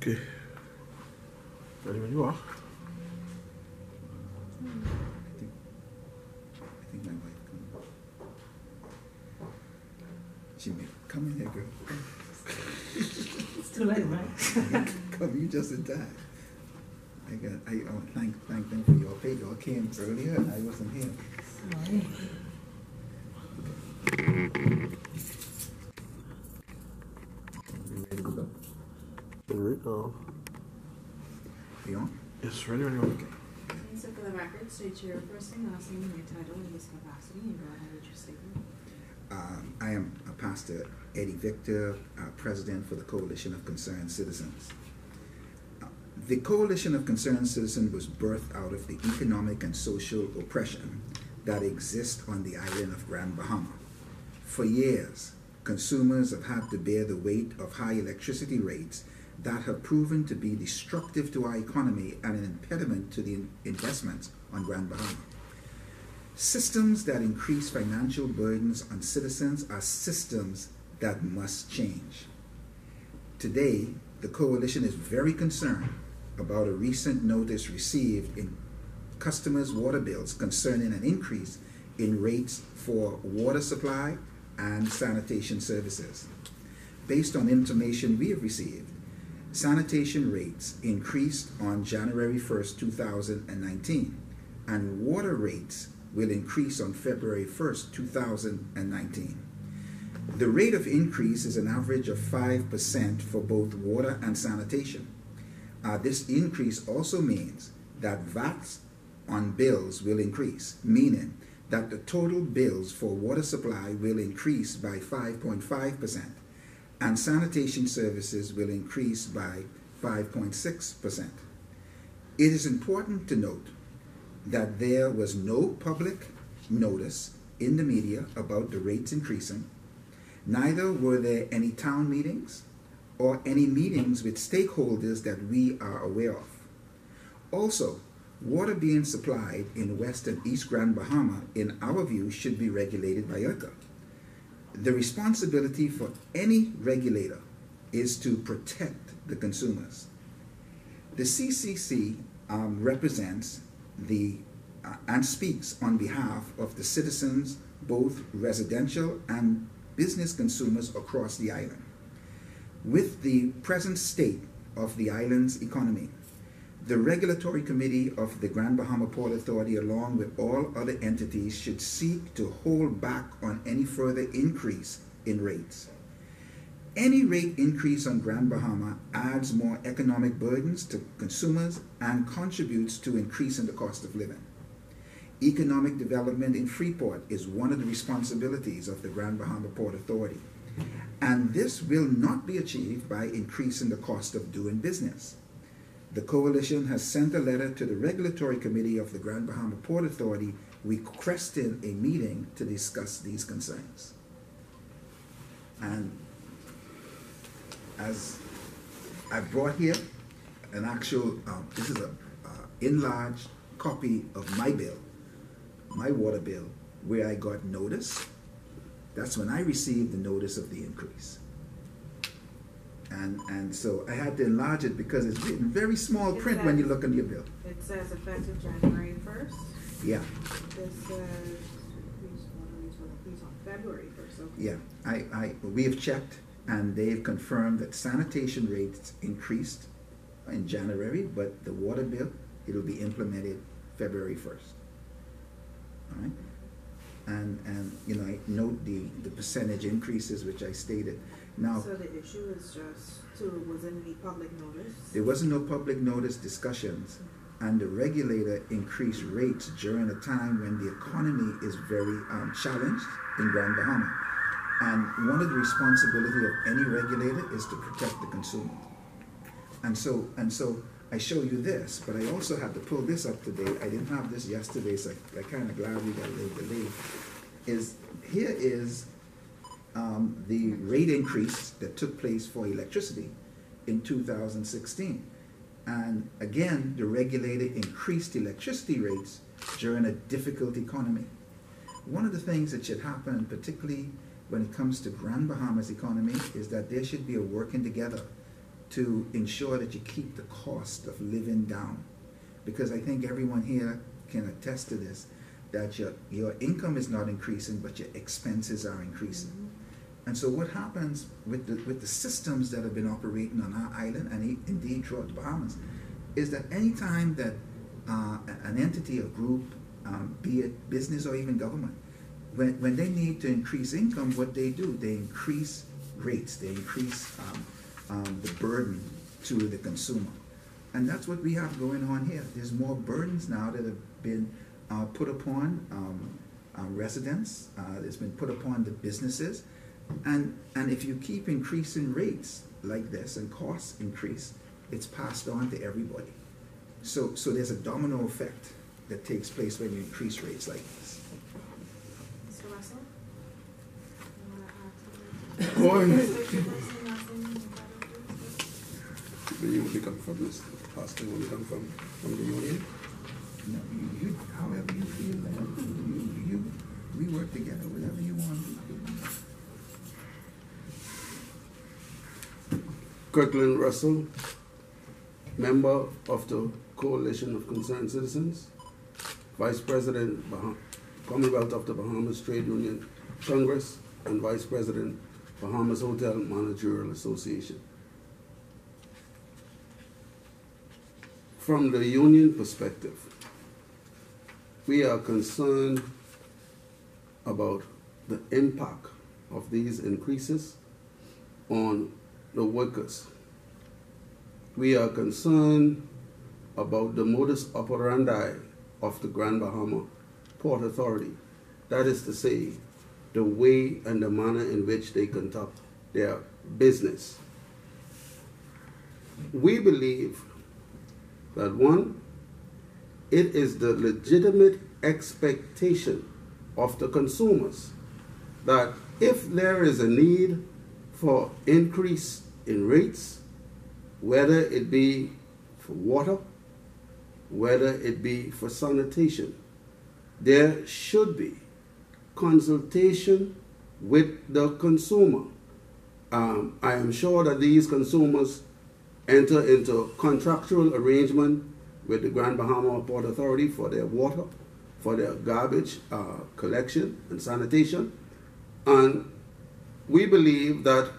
Okay. Ready when you are. I think my wife come. She may come in here, girl. It's too late, right? Come, you just in time. I thank them for your pay. Y'all came earlier and I wasn't here. Sorry. We ready to go? Right now. You on? Yes, ready when you are. Okay. Okay, so for the record, state your first name, last name, and your title in this capacity, and go ahead with your statement. I am Pastor Eddie Victor, President for the Coalition of Concerned Citizens. The Coalition of Concerned Citizens was birthed out of the economic and social oppression that exists on the island of Grand Bahama. For years, consumers have had to bear the weight of high electricity rates that have proven to be destructive to our economy and an impediment to the investments on Grand Bahama. Systems that increase financial burdens on citizens are systems that must change. Today, the Coalition is very concerned about a recent notice received in customers' water bills concerning an increase in rates for water supply and sanitation services. Based on information we have received, sanitation rates increased on January 1st, 2019, and water rates will increase on February 1st, 2019. The rate of increase is an average of 5% for both water and sanitation. This increase also means that VAT on bills will increase, meaning that the total bills for water supply will increase by 5.5%, and sanitation services will increase by 5.6%. It is important to note that there was no public notice in the media about the rates increasing. Neither were there any town meetings or any meetings with stakeholders that we are aware of. Also, water being supplied in West and East Grand Bahama, in our view, should be regulated by ERCA. The responsibility for any regulator is to protect the consumers. The CCC represents and speaks on behalf of the citizens, both residential and business consumers across the island. With the present state of the island's economy, the Regulatory Committee of the Grand Bahama Port Authority, along with all other entities, should seek to hold back on any further increase in rates. Any rate increase on Grand Bahama adds more economic burdens to consumers and contributes to increasing the cost of living. Economic development in Freeport is one of the responsibilities of the Grand Bahama Port Authority, and this will not be achieved by increasing the cost of doing business. The Coalition has sent a letter to the Regulatory Committee of the Grand Bahama Port Authority requesting a meeting to discuss these concerns. And as I brought here an actual, this is an enlarged copy of my bill, my water bill, where I got notice. That's when I received the notice of the increase. And so I had to enlarge it because it's written very small print when you look on your bill. It says effective January 1st. Yeah. This says, please on February 1st. Okay. Yeah, we have checked and they've confirmed that sanitation rates increased in January, but the water bill, it'll be implemented February 1st. All right? And you know, I note the percentage increases which I stated. Now, so the issue is just, was in any public notice? There wasn't no public notice discussions, and the regulator increased rates during a time when the economy is very challenged in Grand Bahama. And one of the responsibility of any regulator is to protect the consumer. And so I show you this, but I also had to pull this up today. I didn't have this yesterday, so I'm kind of glad we got a little delay. Here is the rate increase that took place for electricity in 2016. And again, the regulator increased electricity rates during a difficult economy. One of the things that should happen, particularly when it comes to Grand Bahama's economy, is that there should be a working together to ensure that you keep the cost of living down. Because I think everyone here can attest to this, that your income is not increasing, but your expenses are increasing. Mm-hmm. And so what happens with the systems that have been operating on our island, and indeed throughout the Bahamas, is that any time that an entity or group, be it business or even government, when they need to increase income, what they do, they increase rates, they increase the burden to the consumer. And that's what we have going on here. There's more burdens now that have been put upon residents, it's been put upon the businesses. And if you keep increasing rates like this and costs increase, it's passed on to everybody. So there's a domino effect that takes place when you increase rates like this. Mr. Russell? You want to add something? State your first and last name and your title, please. Where you will become from, Mr. Pastor, will become from the union? No, you however you feel, man. We work together, whatever you want. Kirkland Russell, member of the Coalition of Concerned Citizens, Vice President, Commonwealth of the Bahamas Trade Union Congress, and Vice President, Bahamas Hotel Managerial Association. From the union perspective, we are concerned about the impact of these increases on the workers. We are concerned about the modus operandi of the Grand Bahama Port Authority. That is to say, the way and the manner in which they conduct their business. We believe that one, it is the legitimate expectation of the consumers that if there is a need for increase in rates, whether it be for water, whether it be for sanitation, there should be consultation with the consumer. I am sure that these consumers enter into contractual arrangement with the Grand Bahama Port Authority for their water, for their garbage collection and sanitation. And we believe that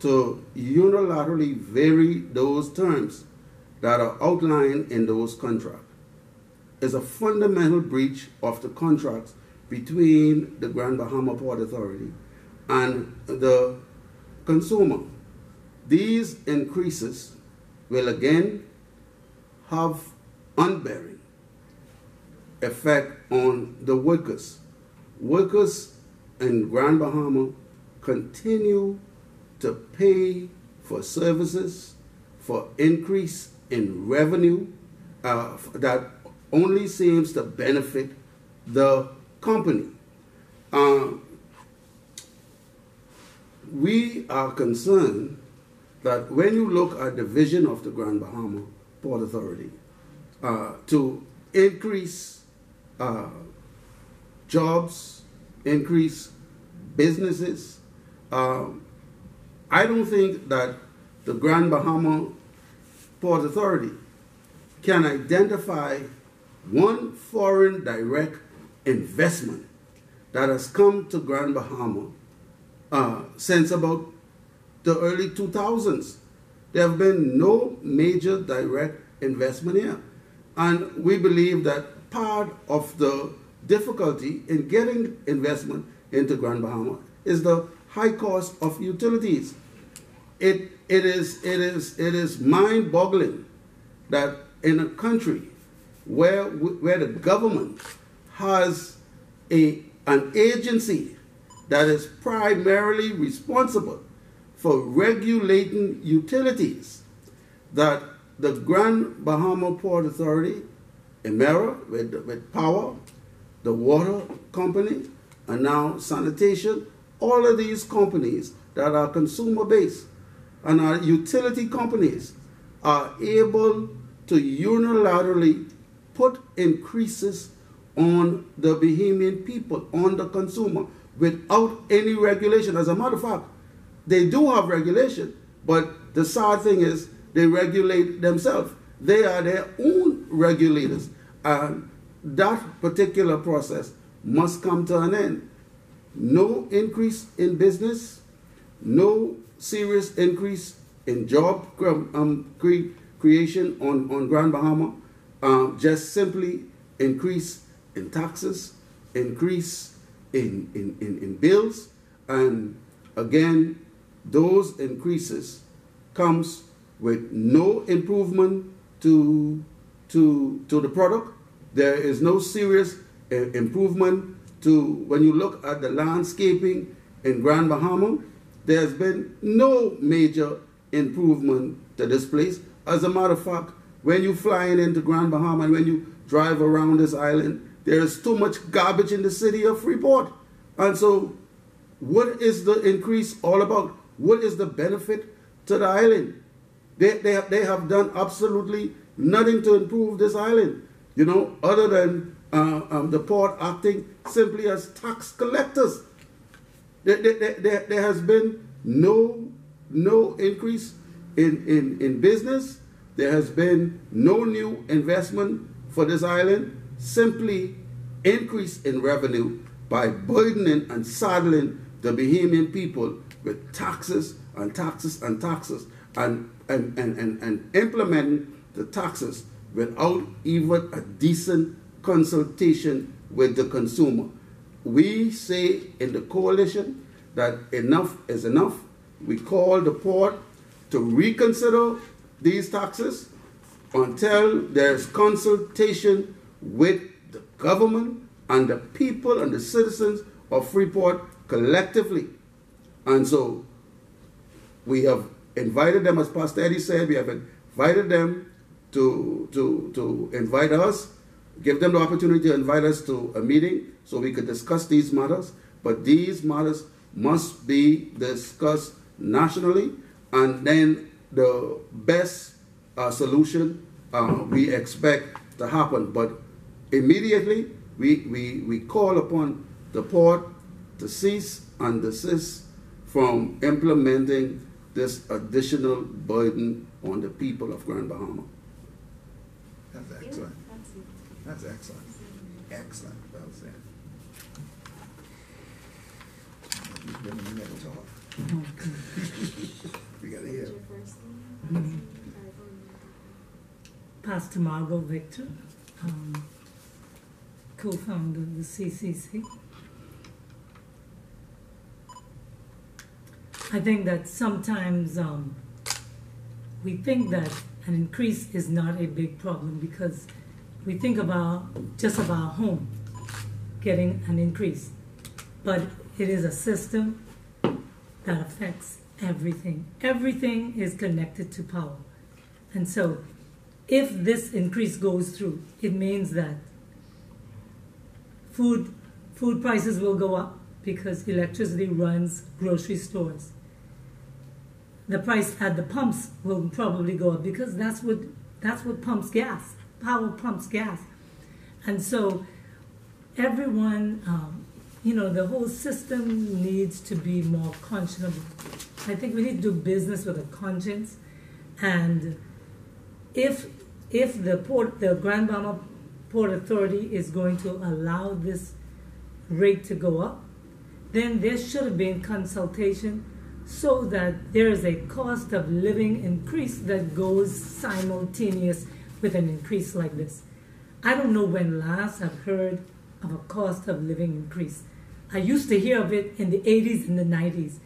to unilaterally vary those terms that are outlined in those contracts is a fundamental breach of the contracts between the Grand Bahama Port Authority and the consumer. These increases will again have unbearing effect on the workers. Workers in Grand Bahama continue to pay for services, for increase in revenue that only seems to benefit the company. We are concerned that when you look at the vision of the Grand Bahama Port Authority to increase jobs, increase businesses, I don't think that the Grand Bahama Port Authority can identify one foreign direct investment that has come to Grand Bahama since about the early 2000s. There have been no major direct investment here. And we believe that part of the difficulty in getting investment into Grand Bahama is the high cost of utilities. It is mind-boggling that in a country where the government has an agency that is primarily responsible for regulating utilities, that the Grand Bahama Port Authority, Emera, with power, the water company, and now sanitation, all of these companies that are consumer-based and our utility companies are able to unilaterally put increases on the Bahamian people, on the consumer, without any regulation. As a matter of fact, they do have regulation, but the sad thing is they regulate themselves. They are their own regulators. And that particular process must come to an end. No increase in business, no serious increase in job creation on Grand Bahama, just simply increase in taxes, increase in bills, and again, those increases comes with no improvement to the product. There is no serious improvement to, when you look at the landscaping in Grand Bahama, there's been no major improvement to this place. As a matter of fact, when you flying into Grand Bahama and when you drive around this island, there is too much garbage in the city of Freeport. And so, what is the increase all about? What is the benefit to the island? They have done absolutely nothing to improve this island, you know, other than the port acting simply as tax collectors. There has been no increase in business. There has been no new investment for this island, simply increase in revenue by burdening and saddling the Bahamian people with taxes and taxes and taxes and implementing the taxes without even a decent consultation with the consumer. We say in the coalition that enough is enough. We call the port to reconsider these taxes until there's consultation with the government and the people and the citizens of Freeport collectively. And so we have invited them, as Pastor Eddie said, we have invited them to invite us, give them the opportunity to invite us to a meeting so we could discuss these matters. But these matters must be discussed nationally, and then the best solution we expect to happen. But immediately we call upon the port to cease and desist from implementing this additional burden on the people of Grand Bahama. That's excellent. That's excellent. Excellent. Well said. You never talk. We got to hear. Your first name? Pastor Margot Victor, co-founder of the CCC. I think that sometimes we think that an increase is not a big problem because we think about just about home getting an increase. But it is a system that affects everything. Everything is connected to power. And so if this increase goes through, it means that food prices will go up because electricity runs grocery stores. The price at the pumps will probably go up because that's what pumps gas. Power pumps gas. And so everyone, the whole system needs to be more conscionable. I think we need to do business with a conscience. And if the Grand Bahama Port Authority is going to allow this rate to go up, then there should have been consultation so that there is a cost of living increase that goes simultaneous with an increase like this. I don't know when last I've heard of a cost of living increase. I used to hear of it in the 80s and the 90s,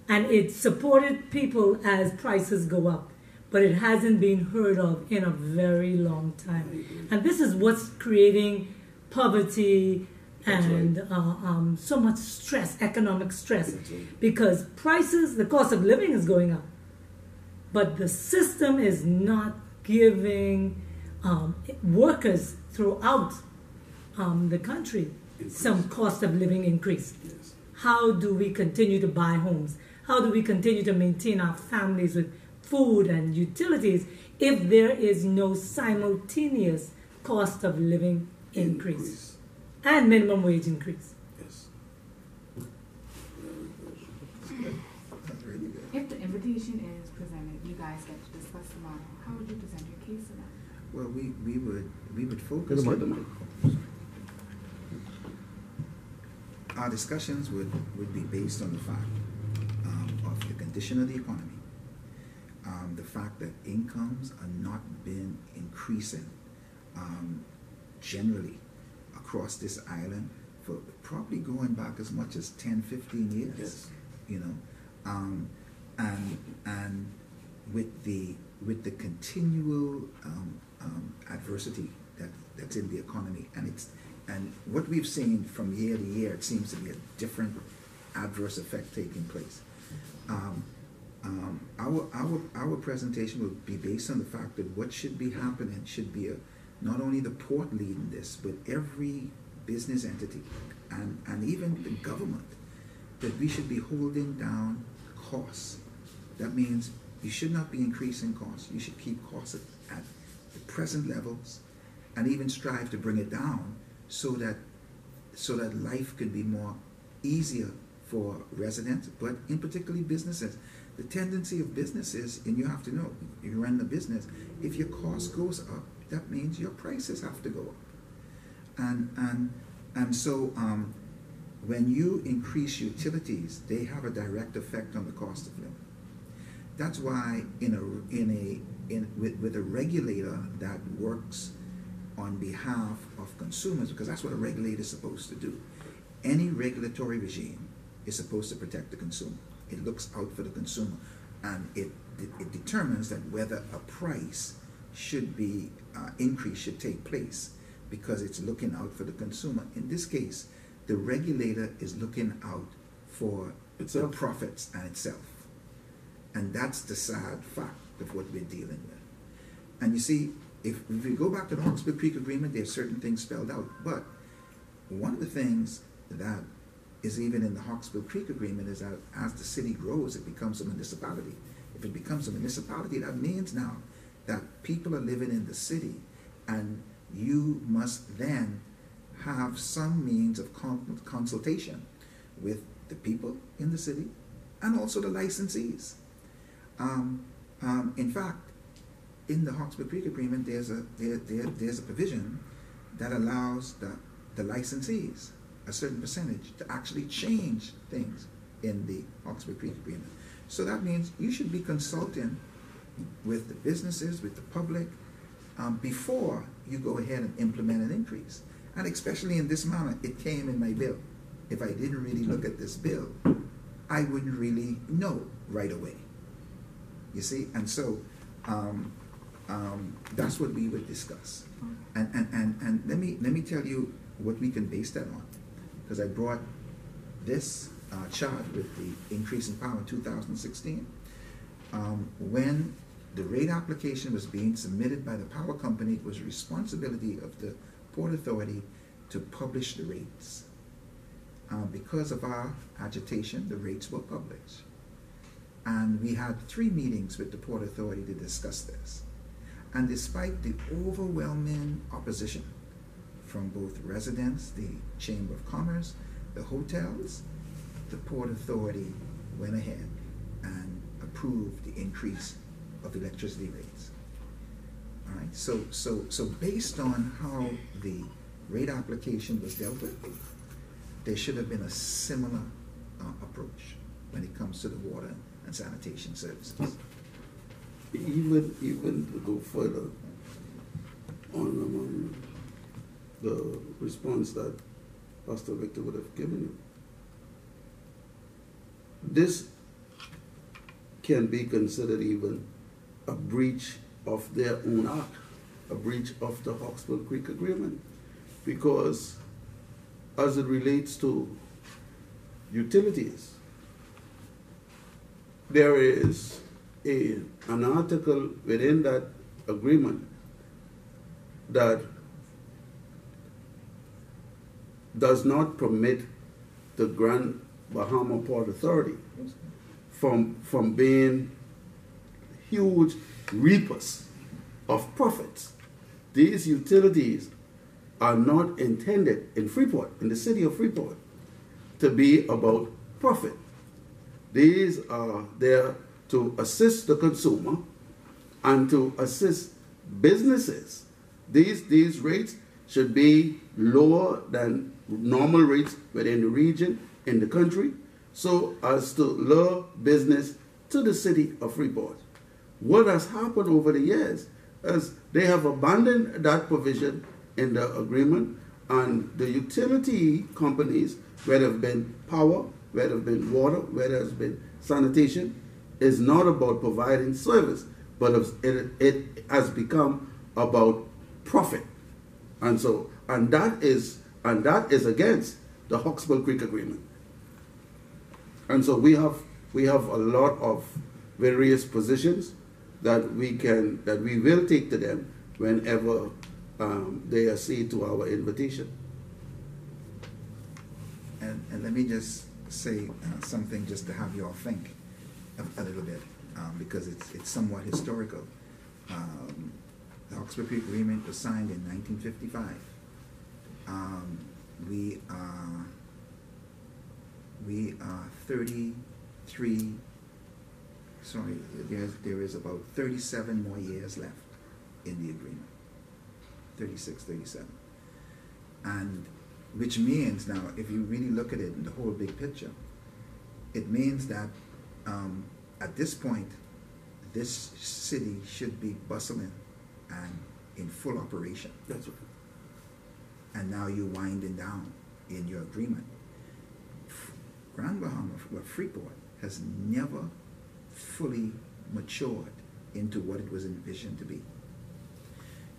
and it supported people as prices go up, but it hasn't been heard of in a very long time. And this is what's creating poverty and so much stress, economic stress, because prices, the cost of living is going up, but the system is not giving workers throughout the country some cost of living increase. Yes. How do we continue to buy homes? How do we continue to maintain our families with food and utilities if there is no simultaneous cost of living increase and minimum wage increase? Yes. That's really good. If the application is presented, you guys get to discuss the model. How would you present your case in that? Well, we would focus. Get the mic. Our discussions would be based on the fact of the condition of the economy, the fact that incomes are not been increasing generally across this island for probably going back as much as 10, 15 years. Yes. You know, and with the continual adversity that's in the economy, and what we've seen from year to year, it seems to be a different adverse effect taking place. Our presentation will be based on the fact that what should be happening should be not only the port leading this, but every business entity and even the government, that we should be holding down costs. That means you should not be increasing costs. You should keep costs at the present levels and even strive to bring it down so that life could be more easier for residents, but in particularly businesses. The tendency of businesses, and you have to know, you run the business, if your cost goes up, that means your prices have to go up. And so when you increase utilities, they have a direct effect on the cost of living. That's why with a regulator that works on behalf of consumers, because that's what a regulator is supposed to do. Any regulatory regime is supposed to protect the consumer. It looks out for the consumer, and it determines that whether a price should be increase should take place because it's looking out for the consumer. In this case, the regulator is looking out for the profits and itself. And that's the sad fact of what we're dealing with. And you see, if we go back to the Hawkesbury Creek Agreement, there's certain things spelled out. But one of the things that is even in the Hawkesbury Creek Agreement is that as the city grows, it becomes a municipality. If it becomes a municipality, that means now that people are living in the city, and you must then have some means of consultation with the people in the city and also the licensees. In fact, in the Hawkesbury Creek Agreement, there's a provision that allows the licensees a certain percentage to actually change things in the Hawkesbury Creek Agreement. So that means you should be consulting with the businesses, with the public, before you go ahead and implement an increase. And especially in this manner, it came in my bill. If I didn't really look at this bill, I wouldn't really know right away. You see, and so that's what we would discuss. And let me tell you what we can base that on, because I brought this chart with the increase in power in 2016. When the rate application was being submitted by the power company, it was responsibility of the Port Authority to publish the rates. Because of our agitation, the rates were published. And we had 3 meetings with the Port Authority to discuss this. And despite the overwhelming opposition from both residents, the Chamber of Commerce, the hotels, the Port Authority went ahead and approved the increase of electricity rates. All right, so based on how the rate application was dealt with, there should have been a similar approach when it comes to the water and sanitation services. Even to go further on the response that Pastor Victor would have given you, this can be considered even a breach of their own act, a breach of the Hawkesbury Creek Agreement, because as it relates to utilities, there is an article within that agreement that does not permit the Grand Bahama Port Authority from being huge reapers of profits. These utilities are not intended in Freeport, in the city of Freeport, to be about profit. These are there to assist the consumer and to assist businesses. These rates should be lower than normal rates within the region, in the country, so as to lure business to the city of Freeport. What has happened over the years is they have abandoned that provision in the agreement, and the utility companies, where there have been power, where there have been water, where there has been sanitation, is not about providing service, but it has become about profit. And that is against the Hawksbill Creek Agreement. And so we have a lot of various positions that we will take to them whenever they accede to our invitation. And let me just say something just to have you all think a little bit, because it's somewhat historical. The Hawksbill Creek Agreement was signed in 1955. We are 33. Sorry, there is about 37 more years left in the agreement. 36, 37. And which means now, if you really look at it in the whole big picture, it means that at this point, this city should be bustling and in full operation. That's right. And now you're winding down in your agreement. Grand Bahamas, well, Freeport, has never fully matured into what it was envisioned to be.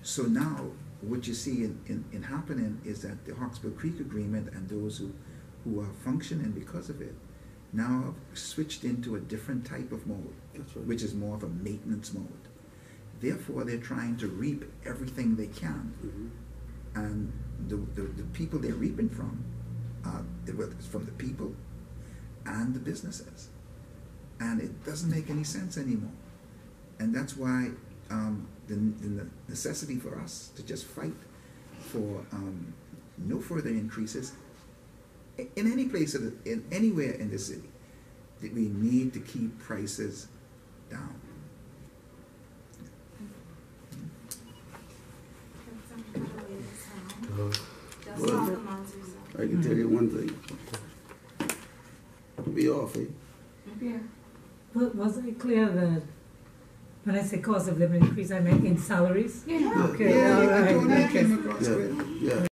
So now, what you see in happening is that the Hawksbill Creek Agreement and those who are functioning because of it now have switched into a different type of mode, That's right. which is more of a maintenance mode. Therefore, they're trying to reap everything they can. Mm-hmm. And the people they're reaping from, it's from the people and the businesses. And it doesn't make any sense anymore. And that's why the necessity for us to just fight for no further increases in any place, anywhere in the city, that we need to keep prices down. Well, I can tell you one thing. Be off, eh? Yeah. Was I clear that when I say cost of living increase, I meant in salaries? Yeah. Okay, Yeah, all I right. totally Okay. came across Yeah, with. yeah.